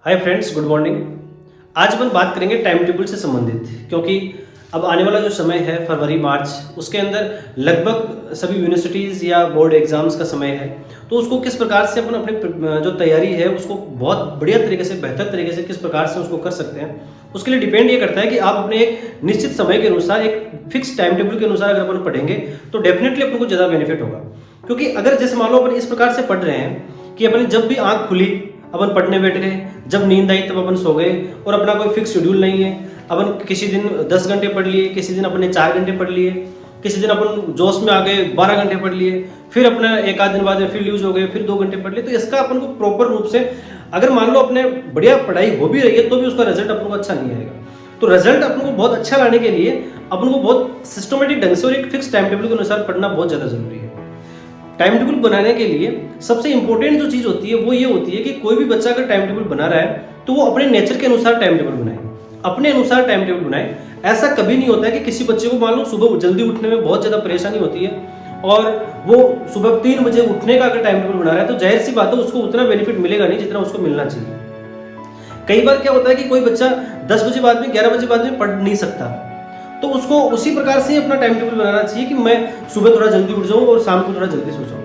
Hi friends, good morning. आज अपन बात करेंगे टाइम टेबल से संबंधित, क्योंकि अब आने वाला जो समय है फरवरी मार्च, उसके अंदर लगभग सभी यूनिवर्सिटीज़ या बोर्ड एग्जाम्स का समय है। तो उसको किस प्रकार से अपन अपनी जो तैयारी है उसको बहुत बढ़िया तरीके से, बेहतर तरीके से किस प्रकार से उसको कर सकते हैं, उसके लिए डिपेंड ये करता है कि आप अपने एक निश्चित समय के अनुसार, एक फिक्स टाइम टेबल के अनुसार अगर अपन पढ़ेंगे तो डेफिनेटली अपन को ज़्यादा बेनिफिट होगा। क्योंकि अगर जैसे मान लो अपन इस प्रकार से पढ़ रहे हैं कि अपनी जब भी आँख खुली अपन पढ़ने बैठ गए, जब नींद आई तब अपन सो गए, और अपना कोई फिक्स शेड्यूल नहीं है। अपन किसी दिन 10 घंटे पढ़ लिए, किसी दिन अपने 4 घंटे पढ़ लिए, किसी दिन अपन जोश में आ गए 12 घंटे पढ़ लिए, फिर अपना एक आध दिन बाद में फिर लूज हो गए, फिर 2 घंटे पढ़ लिए। तो इसका अपन को प्रॉपर रूप से, अगर मान लो अपने बढ़िया पढ़ाई हो भी रही है तो भी उसका रिजल्ट अपन को अच्छा नहीं आएगा। तो रिजल्ट अपन को बहुत अच्छा लाने के लिए अपन को बहुत सिस्टमेटिक ढंग से और एक फिक्स टाइम टेबल के अनुसार पढ़ना बहुत ज़्यादा जरूरी है। टाइम टेबल बनाने के लिए सबसे इंपॉर्टेंट जो चीज़ होती है वो ये होती है कि कोई भी बच्चा अगर टाइम टेबल बना रहा है तो वो अपने नेचर के अनुसार टाइम टेबल बनाए, अपने अनुसार टाइम टेबल बनाए। ऐसा कभी नहीं होता है कि किसी बच्चे को मान लो सुबह जल्दी उठने में बहुत ज़्यादा परेशानी होती है और वो सुबह 3 बजे उठने का अगर टाइम टेबल बना रहा है तो जाहिर सी बात है उसको उतना बेनिफिट मिलेगा नहीं जितना उसको मिलना चाहिए। कई बार क्या होता है कि कोई बच्चा 10 बजे बाद में, 11 बजे बाद में पढ़ नहीं सकता, तो उसको उसी प्रकार से अपना टाइम टेबल बनाना चाहिए कि मैं सुबह थोड़ा जल्दी उठ जाऊं और शाम को थोड़ा जल्दी सो जाऊं।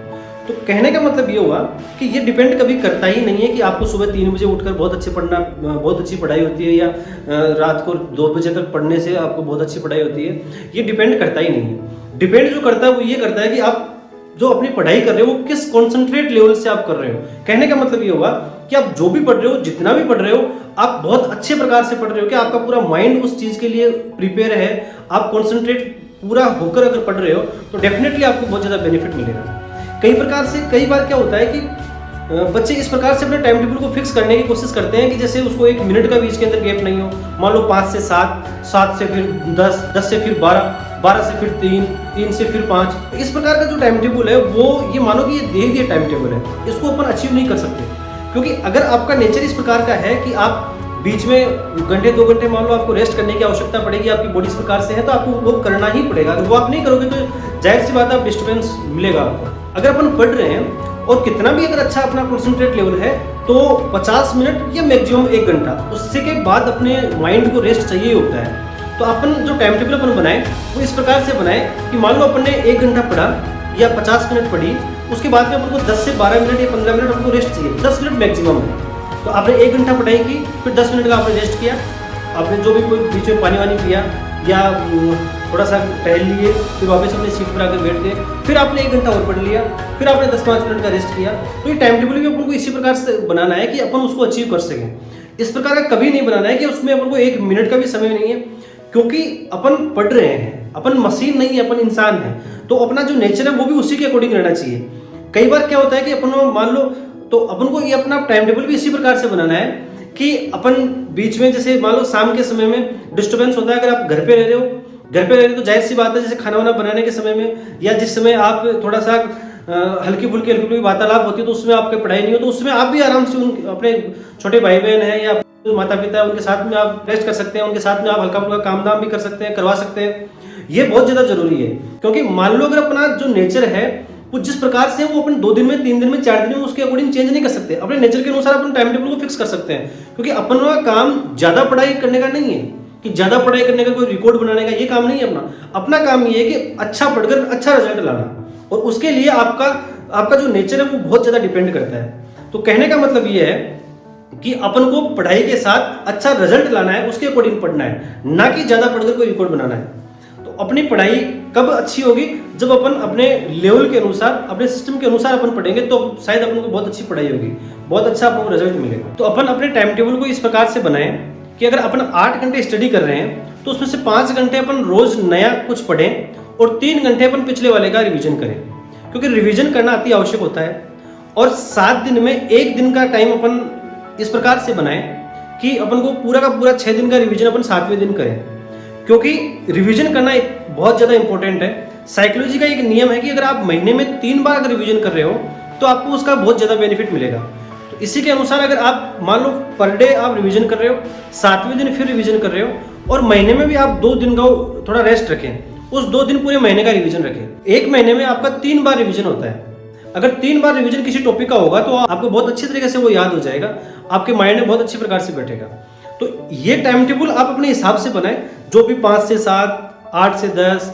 तो कहने का मतलब ये हुआ कि ये डिपेंड कभी करता ही नहीं है कि आपको सुबह 3 बजे उठकर बहुत अच्छी पढ़ाई होती है, या रात को 2 बजे तक पढ़ने से आपको बहुत अच्छी पढ़ाई होती है। ये डिपेंड करता ही नहीं है। डिपेंड जो करता है वो ये करता है कि आप जो अपनी पढ़ाई कर रहे हो वो किस कॉन्सेंट्रेट लेवल से आप कर रहे हो। कहने का मतलब ये हुआ कि आप जो भी पढ़ रहे हो, जितना भी पढ़ रहे हो, आप बहुत अच्छे प्रकार से पढ़ रहे हो कि आपका पूरा माइंड उस चीज के लिए प्रिपेयर है, आप कॉन्सेंट्रेट पूरा होकर अगर पढ़ रहे हो तो डेफिनेटली आपको बहुत ज्यादा बेनिफिट मिलेगा। कई बार क्या होता है कि बच्चे इस प्रकार से अपने टाइम टेबल को फिक्स करने की कोशिश करते हैं कि जैसे उसको 1 मिनट का बीच के अंदर गैप नहीं हो। मान लो 5 से 7, 7 से फिर 10, 10 से फिर 12, 12 से फिर 3, 3 से फिर 5। इस प्रकार का जो टाइम टेबल है वो ये मानो कि ये दिए गए टाइम टेबल है, इसको अपन अचीव नहीं कर सकते। क्योंकि अगर आपका नेचर इस प्रकार का है कि आप बीच में घंटे 2 घंटे मान लो आपको रेस्ट करने की आवश्यकता पड़ेगी, आपकी बॉडी इस प्रकार से है तो आपको वो करना ही पड़ेगा। अगर वो आप नहीं करोगे तो जाहिर सी बात है आप डिस्टर्बेंस मिलेगा आपको। अगर अपन पढ़ रहे हैं और कितना भी अगर अच्छा अपना कॉन्सेंट्रेट लेवल है तो 50 मिनट या मैक्सिमम 1 घंटा, उससे के बाद अपने माइंड को रेस्ट चाहिए होता है। तो अपन जो टाइम टेबल अपन बनाए वो इस प्रकार से बनाए कि मान लो अपन ने 1 घंटा पढ़ा या 50 मिनट पढ़ी, उसके बाद में अपन को 10 से 12 मिनट या 15 मिनट आपको रेस्ट चाहिए, 10 मिनट मैक्सिमम है। तो आपने 1 घंटा पढ़ाई की, फिर 10 मिनट का आपने रेस्ट किया, आपने जो भी कोई बीच में पानी वानी पिया या थोड़ा सा टहल लिए, फिर वापस अपनी सीट पर आकर बैठ गए, फिर आपने 1 घंटा और पढ़ लिया, फिर आपने 10-5 मिनट का रेस्ट किया। तो ये टाइम टेबल भी अपन को इसी प्रकार से बनाना है कि अपन उसको अचीव कर सकें। इस प्रकार का कभी नहीं बनाना है कि उसमें अपन को 1 मिनट का भी समय नहीं है, क्योंकि अपन पढ़ रहे हैं, अपन मशीन नहीं है, अपन इंसान है। तो अपना जो नेचर है वो भी उसी के अकॉर्डिंग रहना चाहिए। कई बार क्या होता है कि अपन मान लो, तो अपन को ये अपना टाइम टेबल भी इसी प्रकार से बनाना है कि अपन बीच में जैसे मान लो शाम के समय में डिस्टर्बेंस होता है। अगर आप घर पे रह रहे हो तो जाहिर सी बात है जैसे खाना वाना बनाने के समय में या जिस समय आप थोड़ा सा हल्की फुल्की वार्तालाप होती है तो उसमें आपकी पढ़ाई नहीं हो, तो उसमें आप भी आराम से अपने छोटे भाई बहन हैं या माता पिता है उनके साथ में आप रेस्ट कर सकते हैं, उनके साथ में आप हल्का फुल्का काम धाम भी कर सकते हैं, करवा सकते हैं। ये बहुत ज्यादा जरूरी है, क्योंकि मान लो अगर अपना जो नेचर है वो जिस प्रकार से वो अपन 2 दिन में, 3 दिन में, 4 दिन में उसके अकॉर्डिंग चेंज नहीं कर सकते। अपने नेचर के अनुसार अपन टाइम टेबल को फिक्स कर सकते हैं, क्योंकि अपन का काम ज्यादा पढ़ाई करने का नहीं है कि ज्यादा पढ़ाई करने का, कोई रिकॉर्ड बनाने का ये काम नहीं है। अपना काम ये है कि अच्छा पढ़कर अच्छा रिजल्ट लाना, और उसके लिए आपका जो नेचर है वो बहुत ज्यादा डिपेंड करता है। तो कहने का मतलब ये है कि अपन को पढ़ाई के साथ अच्छा रिजल्ट लाना है, उसके अकॉर्डिंग पढ़ना है, ना कि ज्यादा पढ़कर कोई रिकॉर्ड बनाना है। तो अपनी पढ़ाई कब अच्छी होगी? जब अपन अपने लेवल के अनुसार, अपने सिस्टम के अनुसार अपन पढ़ेंगे तो शायद अपन को बहुत अच्छी पढ़ाई होगी, बहुत अच्छा अपन को रिजल्ट मिलेगा। तो अपन अपने टाइम टेबल को इस प्रकार से बनाएं कि अगर अपन 8 घंटे स्टडी कर रहे हैं तो उसमें से 5 घंटे अपन रोज नया कुछ पढ़ें और 3 घंटे अपन पिछले वाले का रिवीजन करें, क्योंकि रिवीजन करना अति आवश्यक होता है। और 7 दिन में 1 दिन का टाइम अपन इस प्रकार से बनाएं कि अपन को पूरा का पूरा 6 दिन का रिवीजन अपन 7वें दिन करें, क्योंकि रिवीजन करना एक बहुत ज़्यादा इंपॉर्टेंट है। साइकोलॉजी का एक नियम है कि अगर आप महीने में 3 बार अगर रिवीजन कर रहे हो तो आपको उसका बहुत ज़्यादा बेनिफिट मिलेगा। तो इसी के अनुसार अगर आप मान लो पर डे आप रिवीजन कर रहे हो, 7वें दिन फिर रिवीजन कर रहे हो, और महीने में भी आप 2 दिन का थोड़ा रेस्ट रखें, उस 2 दिन पूरे महीने का रिवीजन रखें। 1 महीने में आपका 3 बार रिवीजन होता है। अगर 3 बार रिवीजन किसी टॉपिक का होगा तो आपको बहुत अच्छी तरीके से वो याद हो जाएगा, आपके माइंड में बहुत अच्छी प्रकार से बैठेगा। तो ये टाइम टेबल आप अपने हिसाब से बनाएं, जो भी 5 से 7, 8 से 10,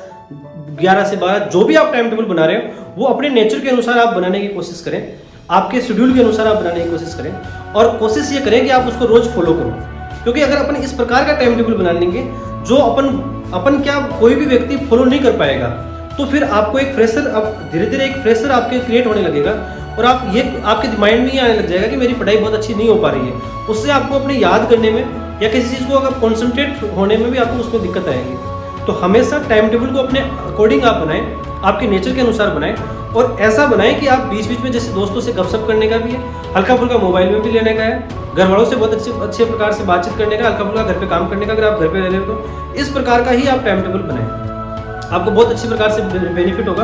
11 से 12 जो भी आप टाइम टेबल बना रहे हो वो अपने नेचर के अनुसार आप बनाने की कोशिश करें, आपके शेड्यूल के अनुसार आप बनाने की कोशिश करें, और कोशिश ये करें कि आप उसको रोज फॉलो करो। क्योंकि अगर अपन इस प्रकार का टाइम टेबल बना लेंगे जो अपन क्या कोई भी व्यक्ति फॉलो नहीं कर पाएगा, तो फिर आपको एक प्रेशर, अब धीरे धीरे एक प्रेशर आपके क्रिएट होने लगेगा और आप ये आपके माइंड में ये आने लग जाएगा कि मेरी पढ़ाई बहुत अच्छी नहीं हो पा रही है। उससे आपको अपने याद करने में या किसी चीज़ को अगर कॉन्सेंट्रेट होने में भी आपको उसमें दिक्कत आएगी। तो हमेशा टाइम टेबल को अपने अकॉर्डिंग आप बनाएं, आपके नेचर के अनुसार बनाएं, और ऐसा बनाएं कि आप बीच बीच में जैसे दोस्तों से गपशप करने का भी है, हल्का फुल्का मोबाइल में भी लेने का है, घर वालों से बहुत अच्छे प्रकार से बातचीत करने का, हल्का फुल्का घर पे काम करने का, अगर आप घर पे रह रहे हो तो इस प्रकार का ही आप टाइम टेबल बनाएं। आपको बहुत अच्छी प्रकार से बेनिफिट होगा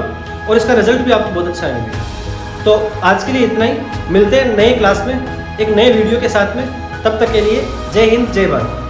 और इसका रिजल्ट भी आपको बहुत अच्छा आएगा। तो आज के लिए इतना ही, मिलते हैं नए क्लास में एक नए वीडियो के साथ में। तब तक के लिए जय हिंद, जय भारत।